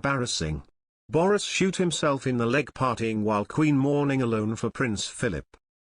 embarrassing. Boris shoot himself in the leg partying while Queen mourning alone for Prince Philip.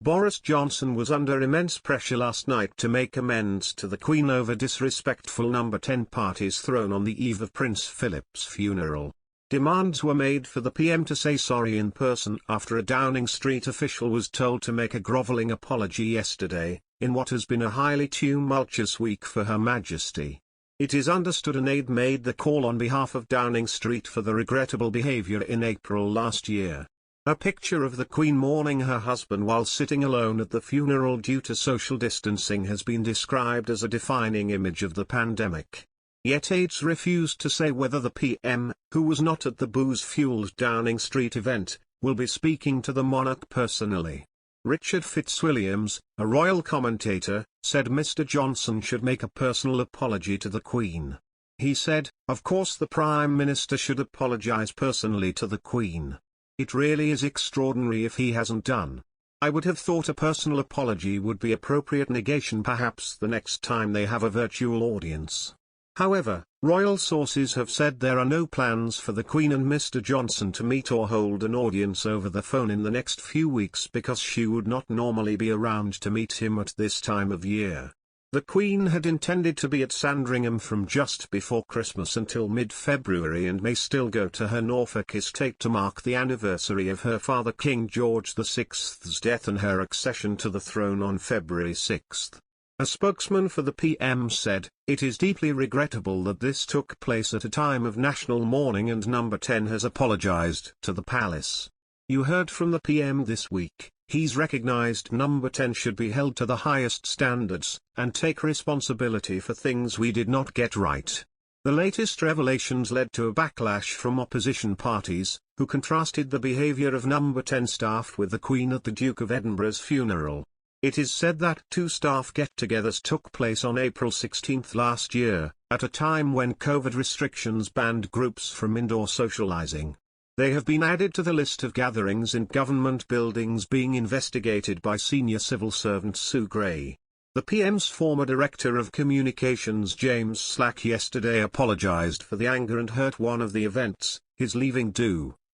Boris Johnson was under immense pressure last night to make amends to the Queen over disrespectful number 10 parties thrown on the eve of Prince Philip's funeral. Demands were made for the PM to say sorry in person after a Downing Street official was told to make a grovelling apology yesterday, in what has been a highly tumultuous week for Her Majesty. It is understood an aide made the call on behalf of Downing Street for the regrettable behaviour in April last year. A picture of the Queen mourning her husband while sitting alone at the funeral due to social distancing has been described as a defining image of the pandemic. Yet aides refused to say whether the PM, who was not at the booze-fueled Downing Street event, will be speaking to the monarch personally. Richard Fitzwilliams, a royal commentator, said Mr. Johnson should make a personal apology to the Queen. He said, "Of course the Prime Minister should apologise personally to the Queen. It really is extraordinary if he hasn't done. I would have thought a personal apology would be appropriate negation perhaps the next time they have a virtual audience." However, royal sources have said there are no plans for the Queen and Mr. Johnson to meet or hold an audience over the phone in the next few weeks because she would not normally be around to meet him at this time of year. The Queen had intended to be at Sandringham from just before Christmas until mid-February and may still go to her Norfolk estate to mark the anniversary of her father King George VI's death and her accession to the throne on February 6. A spokesman for the PM said, "It is deeply regrettable that this took place at a time of national mourning and number 10 has apologised to the palace. You heard from the PM this week. He's recognised number 10 should be held to the highest standards, and take responsibility for things we did not get right." The latest revelations led to a backlash from opposition parties, who contrasted the behaviour of number 10 staff with the Queen at the Duke of Edinburgh's funeral. It is said that 2 staff get-togethers took place on April 16 last year, at a time when COVID restrictions banned groups from indoor socialising. They have been added to the list of gatherings in government buildings being investigated by senior civil servant Sue Gray. The PM's former Director of Communications James Slack yesterday apologised for the anger and hurt one of the events, his leaving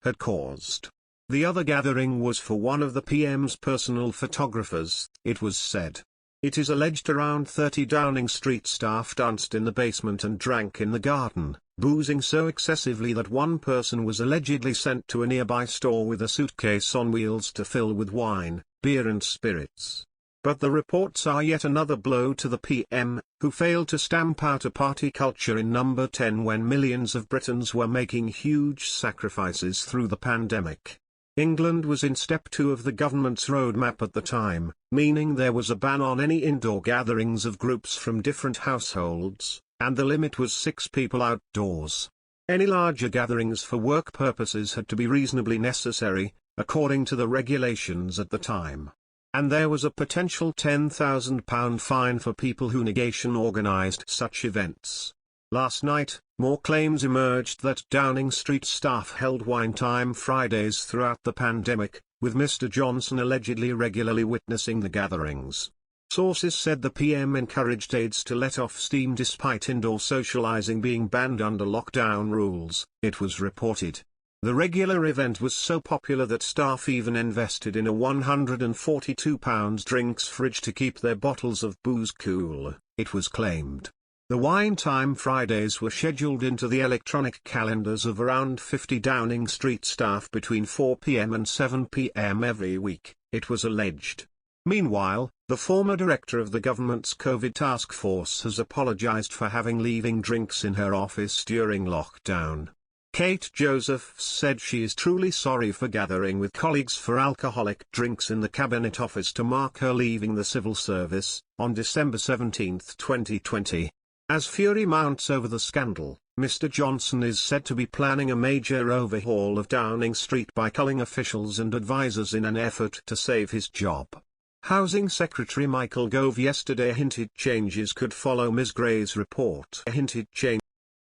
had caused. The other gathering was for one of the PM's personal photographers, it was said. It is alleged around 30 Downing Street staff danced in the basement and drank in the garden, boozing so excessively that one person was allegedly sent to a nearby store with a suitcase on wheels to fill with wine, beer and spirits. But the reports are yet another blow to the PM, who failed to stamp out a party culture in number 10 when millions of Britons were making huge sacrifices through the pandemic. England was in step 2 of the government's roadmap at the time, meaning there was a ban on any indoor gatherings of groups from different households, and the limit was 6 people outdoors. Any larger gatherings for work purposes had to be reasonably necessary, according to the regulations at the time. And there was a potential £10,000 fine for people who negation organised such events. Last night, more claims emerged that Downing Street staff held wine time Fridays throughout the pandemic, with Mr. Johnson allegedly regularly witnessing the gatherings. Sources said the PM encouraged aides to let off steam despite indoor socialising being banned under lockdown rules, it was reported. The regular event was so popular that staff even invested in a £142 drinks fridge to keep their bottles of booze cool, it was claimed. The wine time Fridays were scheduled into the electronic calendars of around 50 Downing Street staff between 4 p.m. and 7 p.m. every week, it was alleged. Meanwhile, the former director of the government's COVID task force has apologised for leaving drinks in her office during lockdown. Kate Joseph said she is truly sorry for gathering with colleagues for alcoholic drinks in the Cabinet office to mark her leaving the civil service, on December 17, 2020. As fury mounts over the scandal, Mr. Johnson is said to be planning a major overhaul of Downing Street by culling officials and advisors in an effort to save his job. Housing Secretary Michael Gove yesterday hinted changes could follow Ms. Gray's report.